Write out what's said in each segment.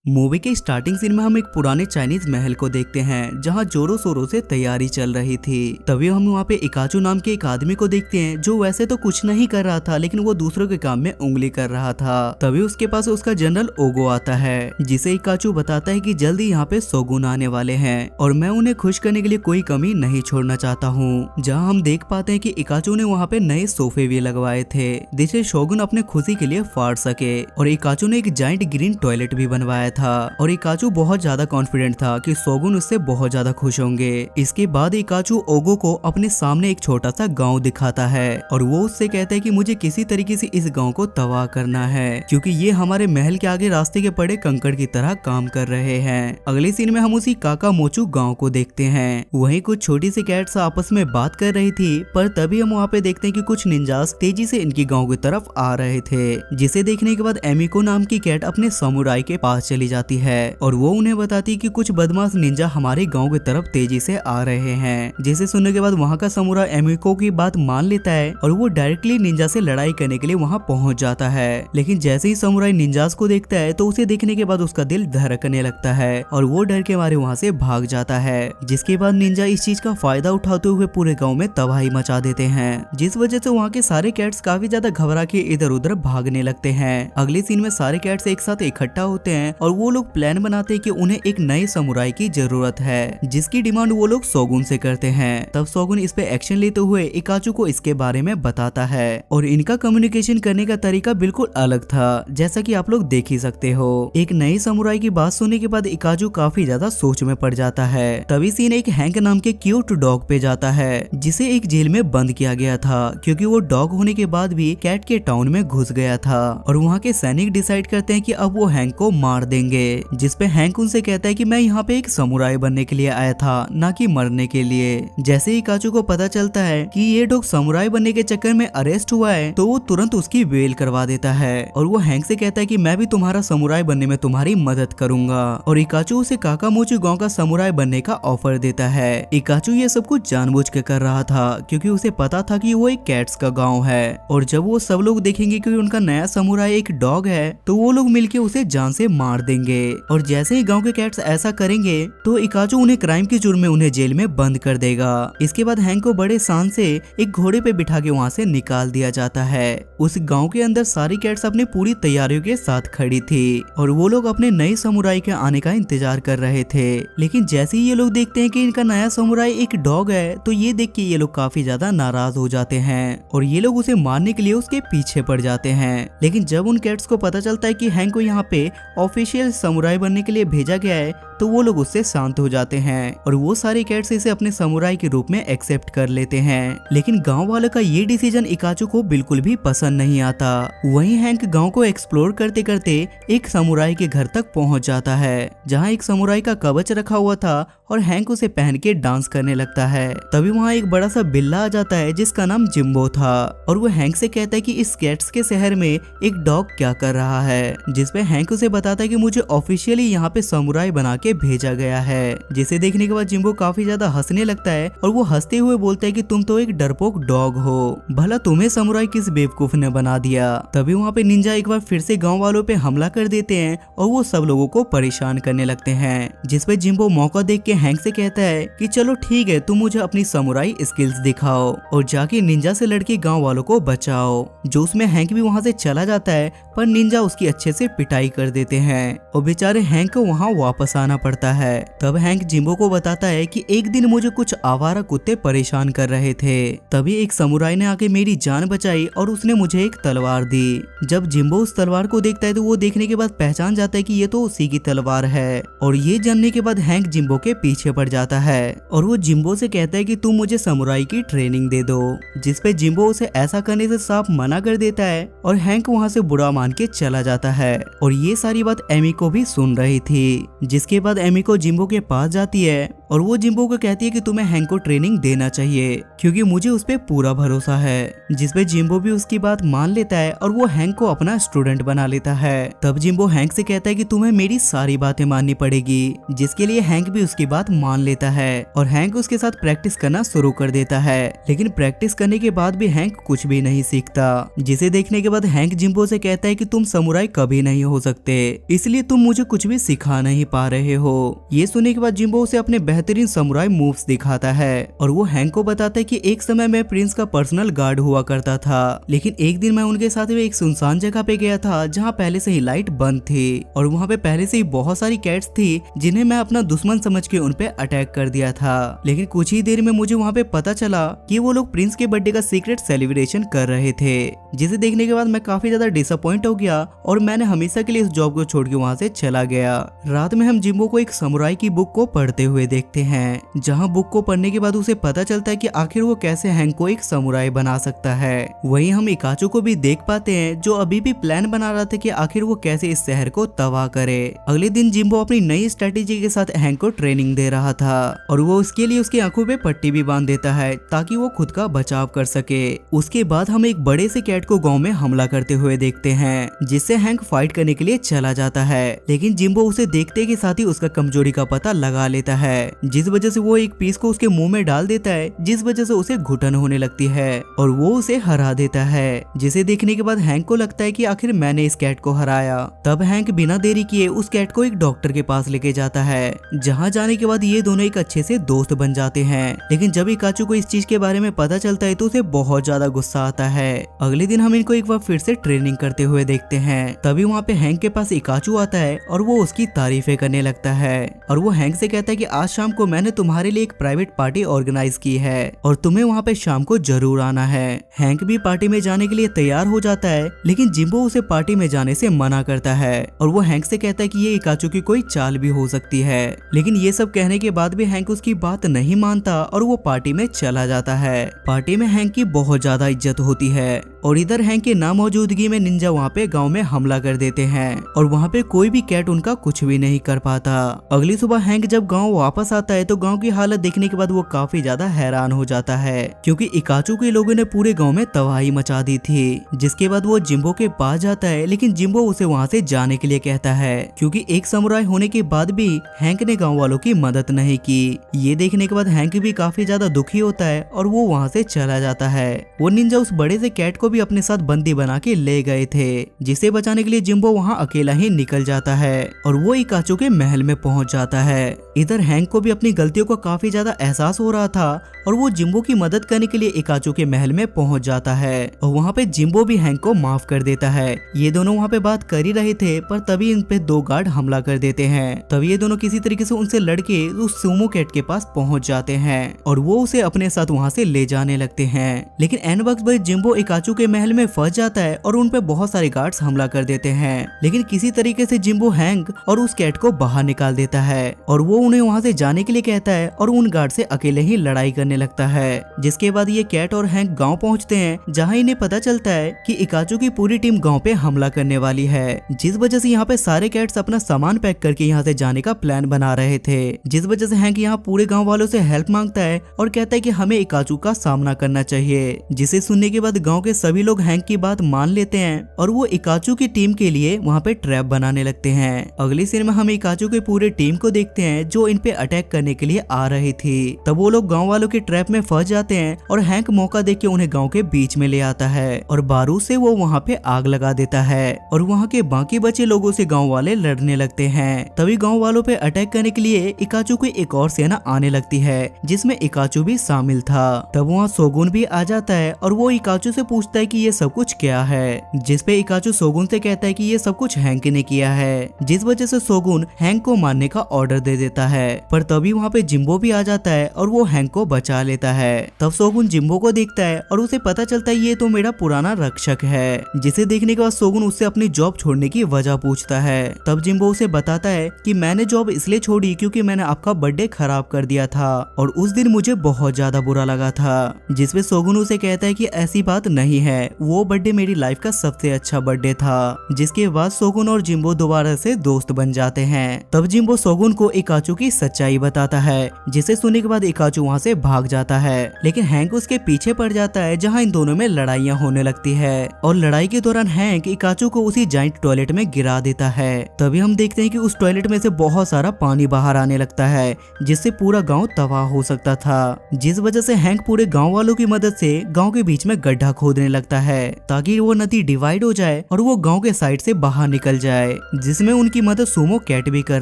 Movie के starting scene में हम एक पुराने चाइनीज महल को देखते हैं जहां जोरों शोरों से तैयारी चल रही थी। तभी हम वहां पे इकाचू नाम के एक आदमी को देखते हैं जो वैसे तो कुछ नहीं कर रहा था, लेकिन वो दूसरों के काम में उंगली कर रहा था। तभी उसके पास उसका जनरल ओगो आता है जिसे इकाचू बताता है कि जल्दी यहाँ पे शोगुन आने वाले हैं और मैं उन्हें खुश करने के लिए कोई कमी नहीं छोड़ना चाहता हूँ। जहाँ हम देख पाते हैं कि इकाचू ने वहाँ पे नए सोफे भी लगवाए थे जिसे शोगुन अपने खुशी के लिए फाड़ सके, और इकाचू ने एक जाइंट ग्रीन टॉयलेट भी बनवाया था और इकाचू बहुत ज्यादा कॉन्फिडेंट था कि शोगुन उससे बहुत ज्यादा खुश होंगे। इसके बाद इकाचू ओगो को अपने सामने एक छोटा सा गांव दिखाता है और वो उससे कहता है कि मुझे किसी तरीके से इस गांव को तबाह करना है क्योंकि ये हमारे महल के आगे रास्ते के पड़े कंकड़ की तरह काम कर रहे हैं। अगले सीन में हम उसी काका मोचू गाँव को देखते हैं। वहीं कुछ छोटी सी कैट्स आपस में बात कर रही थी, पर तभी हम वहाँ पे देखते हैं कि कुछ निंजास तेजी से इनकी गाँव की तरफ आ रहे थे, जिसे देखने के बाद एमिको नाम की कैट अपने समुराई के पास चली जाती है और वो उन्हें बताती कि कुछ बदमाश निंजा हमारे गांव की तरफ तेजी से आ रहे हैं। जिसे सुनने के बाद वहां का समुराई एमिको की बात मान लेता है और वो डायरेक्टली निंजा से लड़ाई करने के लिए वहां पहुंच जाता है। लेकिन जैसे ही समुराई निंजास को देखता है तो उसे देखने के बाद उसका दिल धड़कने लगता है और वो डर के मारे वहां से भाग जाता है। जिसके बाद निंजा इस चीज का फायदा उठाते हुए पूरे गाँव में तबाही मचा देते हैं, जिस वजह से वहाँ के सारे कैट्स काफी ज्यादा घबरा के इधर उधर भागने लगते हैं। अगले सीन में सारे कैट्स एक साथ इकट्ठा होते हैं और वो लोग प्लान बनाते हैं कि उन्हें एक नए समुराई की जरूरत है जिसकी डिमांड वो लोग शोगुन से करते हैं। तब शोगुन इस पे एक्शन लेते हुए इकाचू को इसके बारे में बताता है और इनका कम्युनिकेशन करने का तरीका बिल्कुल अलग था, जैसा कि आप लोग देख ही सकते हो। एक नई समुराई की बात सुनने के बाद इकाचू काफी ज्यादा सोच में पड़ जाता है। तभी सीन एक हैंक नाम के क्यूट डॉग पे जाता है जिसे एक जेल में बंद किया गया था क्योंकि वो डॉग होने के बाद भी कैट के टाउन में घुस गया था और वहाँ के सैनिक डिसाइड करते हैं कि अब वो हैंक को मार देंगे। जिसपे हैंक उनसे कहता है कि मैं यहाँ पे एक समुराई बनने के लिए आया था, ना कि मरने के लिए। जैसे ही इकाचू को पता चलता है कि ये डॉग समुराई बनने के चक्कर में अरेस्ट हुआ है तो वो तुरंत उसकी बेल करवा देता है और वो हैंक से कहता है कि मैं भी तुम्हारा समुराई बनने में तुम्हारी मदद करूंगा, और इकाचू उसे काका मोचू गाँव का समुराई बनने का ऑफर देता है। इकाचू ये सब कुछ जानबूझ के कर रहा था क्योंकि उसे पता था कि वो एक कैट्स का गाँव है और जब वो सब लोग देखेंगे कि उनका नया समुराई एक डॉग है तो वो लोग मिलके उसे जान से मार देंगे। और जैसे ही गांव के कैट्स ऐसा करेंगे तो इकाचू उन्हें क्राइम के जुर्म में उन्हें जेल में बंद कर देगा। इसके बाद हैंक को बड़े शान से एक घोड़े पे बिठा के वहां से निकाल दिया जाता है। उस गांव के अंदर सारी कैट्स अपनी पूरी तैयारियों के साथ खड़ी थी और वो लोग अपने नए समुराई के आने का इंतजार कर रहे थे। लेकिन जैसे ही ये लोग देखते हैं कि इनका नया समुराई एक डॉग है तो ये देख के ये लोग काफी ज्यादा नाराज हो जाते हैं और ये लोग उसे मारने के लिए उसके पीछे पड़ जाते हैं। लेकिन जब उन कैट्स को पता चलता है कि हैंक को यहाँ पे ऑफिशियल समुराई बनने के लिए भेजा गया है तो वो लोग उससे शांत हो जाते हैं और वो सारे कैट्स इसे अपने समुराई के रूप में एक्सेप्ट कर लेते हैं। लेकिन गांव वालों का ये डिसीजन इकाचू को बिल्कुल भी पसंद नहीं आता। वहीं हैंक गांव को एक्सप्लोर करते करते एक समुराई के घर तक पहुंच जाता है जहां एक समुराई का कवच रखा हुआ था और हैंक उसे पहन के डांस करने लगता है। तभी वहाँ एक बड़ा सा बिल्ला आ जाता है जिसका नाम जिम्बो था और वो हैंक से कहता है कि इस कैट्स के शहर में एक डॉग क्या कर रहा है, जिसपे हैंक उसे बताता है कि मुझे ऑफिशियली यहाँ पे समुराई बना के भेजा गया है। जिसे देखने के बाद जिम्बो काफी ज्यादा हंसने लगता है और वो हंसते हुए बोलता है कि तुम तो एक डरपोक डॉग हो, भला तुम्हें समुराई किस बेवकूफ ने बना दिया। तभी वहाँ पे निंजा एक बार फिर से गाँव वालों पे हमला कर देते हैं और वो सब लोगों को परेशान करने लगते हैं। जिसपे जिम्बो मौका देख के हैंक से कहता है कि चलो ठीक है, तुम मुझे अपनी समुराई स्किल्स दिखाओ और जाके निंजा से लड़के गांव वालों को बचाओ। जो उसमें हैंक भी वहां से चला जाता है पर निंजा उसकी अच्छे से पिटाई कर देते हैं और बेचारे हैंक को वहां वापस आना पड़ता है। तब हैंक जिम्बो को बताता है कि एक दिन मुझे कुछ आवारा कुत्ते परेशान कर रहे थे, तभी एक समुराई ने आके मेरी जान बचाई और उसने मुझे एक तलवार दी। जब जिम्बो उस तलवार को देखता है तो वो देखने के बाद पहचान जाता है कि ये तो उसी की तलवार है और ये जानने के बाद हैंक जिम्बो के पीछे पड़ जाता है और वो जिम्बो से कहता है कि तुम मुझे समुराई की ट्रेनिंग दे दो। जिसपे जिम्बो उसे ऐसा करने से साफ मना कर देता है और हैंक वहां से बुरा मान के चला जाता है और ये सारी बात एमिको भी सुन रही थी। जिसके बाद एमिको जिम्बो के पास जाती है और वो जिम्बो को कहती है कि तुम्हें हैंक को ट्रेनिंग देना चाहिए क्योंकि मुझे उस पे पूरा भरोसा है। जिसपे जिम्बो भी उसकी बात मान लेता है और वो हैंक को अपना स्टूडेंट बना लेता है। तब जिम्बो हैंक से कहता है कि तुम्हें मेरी सारी बातें माननी पड़ेगी, जिसके लिए हैंक भी उसकी बात मान लेता है और हैंक उसके साथ प्रैक्टिस करना शुरू कर देता है। लेकिन प्रैक्टिस करने के बाद भी हैंक कुछ भी नहीं सीखता, जिसे देखने के बाद हैंक जिम्बो से कहता है कि तुम समुराई कभी नहीं हो सकते, इसलिए तुम मुझे कुछ भी सिखा नहीं पा रहे हो। ये सुनने के बाद जिम्बो उसे अपने बेहतरीन समुराई मूव्स दिखाता है और वो हैंक को बताता है कि एक समय मैं प्रिंस का पर्सनल गार्ड हुआ करता था, लेकिन एक दिन मैं उनके साथ एक सुनसान जगह पे गया था जहाँ पहले से ही लाइट बंद थी और वहाँ पे पहले से ही बहुत सारी कैट्स थी जिन्हें मैं अपना दुश्मन समझ के उन पे अटैक कर दिया था। लेकिन कुछ ही देर में मुझे वहाँ पे पता चला कि वो लोग प्रिंस के बर्थडे का सीक्रेट सेलिब्रेशन कर रहे थे, जिसे देखने के बाद मैं काफी ज्यादा डिसअपॉइंट हो गया और मैंने हमेशा के लिए इस जॉब को छोड़ के वहाँ से चला गया। रात में हम जिम्बो को एक समुराई की बुक को पढ़ते हुए देखते हैं, जहाँ बुक को पढ़ने के बाद उसे पता चलता है कि आखिर वो कैसे हैंक को एक समुराई बना सकता है। वहीं हम इकाचू को भी देख पाते हैं जो अभी भी प्लान बना रहा था कि आखिर वो कैसे इस शहर को तबाह करे। अगले दिन जिम्बो अपनी नई स्ट्रेटेजी के साथ हैंक को ट्रेनिंग दे रहा था और वो उसके लिए उसकी आंखों पे पट्टी भी बांध देता है ताकि वो खुद का बचाव कर सके। उसके बाद हम एक बड़े से कैट को गांव में हमला करते हुए देखते हैं, जिससे हैंक फाइट करने के लिए चला जाता है, लेकिन जिम्बो उसे देखते के साथ ही उसका कमजोरी का पता लगा लेता है, जिस वजह से वो एक पीस को उसके मुंह में डाल देता है, जिस वजह से उसे घुटन होने लगती है और वो उसे हरा देता है। जिसे देखने के बाद हैंक को लगता है कि आखिर मैंने इस कैट को हराया। तब हैंक बिना देरी किए उस कैट को एक डॉक्टर के पास लेके जाता है, जहाँ जाने के बाद ये दोनों एक अच्छे से दोस्त बन जाते हैं। लेकिन जब इकाचू को इस चीज के बारे में पता चलता है तो उसे बहुत ज्यादा गुस्सा आता है। अगले दिन हम इनको एक बार फिर से ट्रेनिंग करते हुए देखते हैं। तभी वहाँ पे हैंक के पास इकाचू आता है और वो उसकी तारीफें करने लगता है और वो हैंक से कहता है कि आज शाम को मैंने तुम्हारे लिए एक प्राइवेट पार्टी ऑर्गेनाइज की है और तुम्हें वहाँ पे शाम को जरूर आना है। हैंक भी पार्टी में जाने के लिए तैयार हो जाता है, लेकिन जिम्बो उसे पार्टी में जाने से मना करता है और वो हैंक से कहता है कि ये इकाचू की कोई चाल भी हो सकती है। लेकिन ये सब कहने के बाद भी हैंक उसकी बात नहीं मानता और वो पार्टी में चला जाता है। पार्टी में हैंक की बहुत ज्यादा इज्जत होती है और इधर हैंक के नामौजूदगी में निंजा वहाँ पे गांव में हमला कर देते हैं और वहाँ पे कोई भी कैट उनका कुछ भी नहीं कर पाता। अगली सुबह हैंक जब गांव वापस आता है तो गांव की हालत देखने के बाद वो काफी ज्यादा हैरान हो जाता है, क्योंकि इकाचू के लोगों ने पूरे गांव में तबाही मचा दी थी। जिसके बाद वो जिम्बो के पास जाता है, लेकिन जिम्बो उसे वहाँ से जाने के लिए कहता है, क्योंकि एक समुराई होने के बाद भी हैंक ने गाँव वालों की मदद नहीं की। ये देखने के बाद हैंक भी काफी ज्यादा दुखी होता है और वो वहाँ से चला जाता है। वो निंजा उस बड़े से कैट को भी अपने साथ बंदी बना के ले गए थे, जिसे बचाने के लिए जिम्बो वहाँ अकेला ही निकल जाता है और वो इकाचू के महल में पहुंच जाता है। इधर हैंक को भी अपनी गलतियों का काफी ज्यादा एहसास हो रहा था और वो जिम्बो की मदद करने के लिए इकाचू के महल में पहुंच जाता है और वहाँ पे जिम्बो भी हैंक को माफ कर देता है। ये दोनों वहाँ पे बात कर ही रहे थे, पर तभी इन पे दो गार्ड हमला कर देते हैं। तभी ये दोनों किसी तरीके से उनसे लड़के उस सुमो कैट के पास पहुंच जाते हैं और वो उसे अपने साथ वहाँ से ले जाने लगते हैं। लेकिन एन वक्त भाई जिम्बो इकाचू के महल में फंस जाता है और उन पे बहुत सारे गार्ड्स हमला कर देते हैं। लेकिन किसी तरीके से जिम्बो हैंक और उस कैट को बाहर निकाल देता है और वो उन्हें वहाँ से जाने के लिए कहता है और उन गार्ड से अकेले ही लड़ाई करने लगता है। जिसके बाद ये कैट और हैंक गांव पहुँचते हैं, जहाँ इन्हें पता चलता है कि इकाचू की पूरी टीम गांव पे हमला करने वाली है, जिस वजह से यहाँ पे सारे कैट्स अपना सामान पैक करके यहाँ से जाने का प्लान बना रहे थे। जिस वजह से हैंक यहाँ पूरे गाँव वालों से हेल्प मांगता है और कहता है कि हमें इकाचू का सामना करना चाहिए। जिसे सुनने के बाद गाँव के सभी लोग हैंक की बात मान लेते हैं और वो इकाचू की टीम के लिए वहाँ पे ट्रैप बनाने लगते हैं। अगली सीन में हम इकाचू के पूरे टीम को देखते हैं जो इन पे अटैक करने के लिए आ रही थी। तब वो लोग गांव वालों के ट्रैप में फंस जाते हैं और हैंक मौका देख के उन्हें गांव के बीच में ले आता है और बारूद से वो वहाँ पे आग लगा देता है और वहाँ के बाकी बचे लोगों से गांव वाले लड़ने लगते हैं। तभी गांव वालों पे अटैक करने के लिए इकाचू की एक और सेना आने लगती है, जिसमें इकाचू भी शामिल था। तब वहाँ सोगुन भी आ जाता है और वो इकाचू से पूछता है कि ये सब कुछ क्या है, जिसपे इकाचू सोगुन से कहता है कि ये सब कुछ हैंक ने किया है, जिस वजह से सोगुन हैंक को मारने का ऑर्डर दे देता है। पर तभी वहाँ पे जिम्बो भी आ जाता है और वो हैंक को बचा लेता है। तब सोगुन जिम्बो को देखता है और उसे पता चलता है ये तो मेरा पुराना रक्षक है, जिसे देखने के बाद सोगुन उससे अपनी जॉब छोड़ने की वजह पूछता है। तब जिम्बो उसे बताता है कि मैंने जॉब इसलिए छोड़ी क्योंकि मैंने आपका बर्थडे खराब कर दिया था और उस दिन मुझे बहुत ज्यादा बुरा लगा था। जिसपे सोगुन उसे कहता है कि ऐसी बात नहीं है, वो बर्थडे मेरी लाइफ का सबसे अच्छा बर्थडे था। जिसके बाद सोगुन और जिम्बो दोबारा से दोस्त बन जाते हैं। तब जिम्बो सोगुन को इकाचू की सच्चाई बताता है, जिसे सुनने के बाद इकाचू वहाँ से भाग जाता है। लेकिन हैंक उसके पीछे पड़ जाता है, जहाँ इन दोनों में लड़ाइयाँ होने लगती है और लड़ाई के दौरान हैंक इकाचू को उसी जाइंट टॉयलेट में गिरा देता है। तभी हम देखते हैं कि उस टॉयलेट में से बहुत सारा पानी बाहर आने लगता है, जिससे पूरा गांव तबाह हो सकता था। जिस वजह से हैंक पूरे गांव वालों की मदद से गांव के बीच में गड्ढा खोदने लगता है ताकि वो नदी डिवाइड हो जाए और वो गांव के साइड से बाहर निकल जाए, जिसमें उनकी मदद सुमो कैट भी कर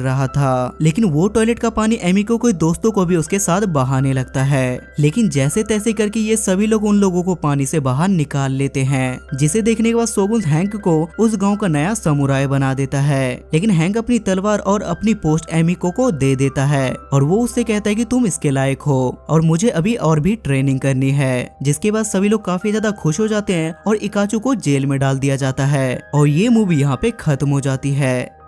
रहा था। लेकिन वो टॉयलेट का पानी एमिको के दोस्तों को भी उसके साथ बहाने लगता है। लेकिन जैसे तैसे करके ये सभी लोग उन लोगों को पानी से बाहर निकाल लेते हैं, जिसे देखने के बाद शोगुन हैंक को उस गांव का नया समुराय बना देता है। लेकिन हैंक अपनी तलवार और अपनी पोस्ट एमिको को दे देता है और वो उससे कहता है कि तुम इसके लायक हो और मुझे अभी और भी ट्रेनिंग करनी है। जिसके बाद सभी लोग काफी ज्यादा खुश हो जाते हैं और इकाचू को जेल में डाल दिया जाता है और ये मूवी यहाँ पे खत्म हो जाती है।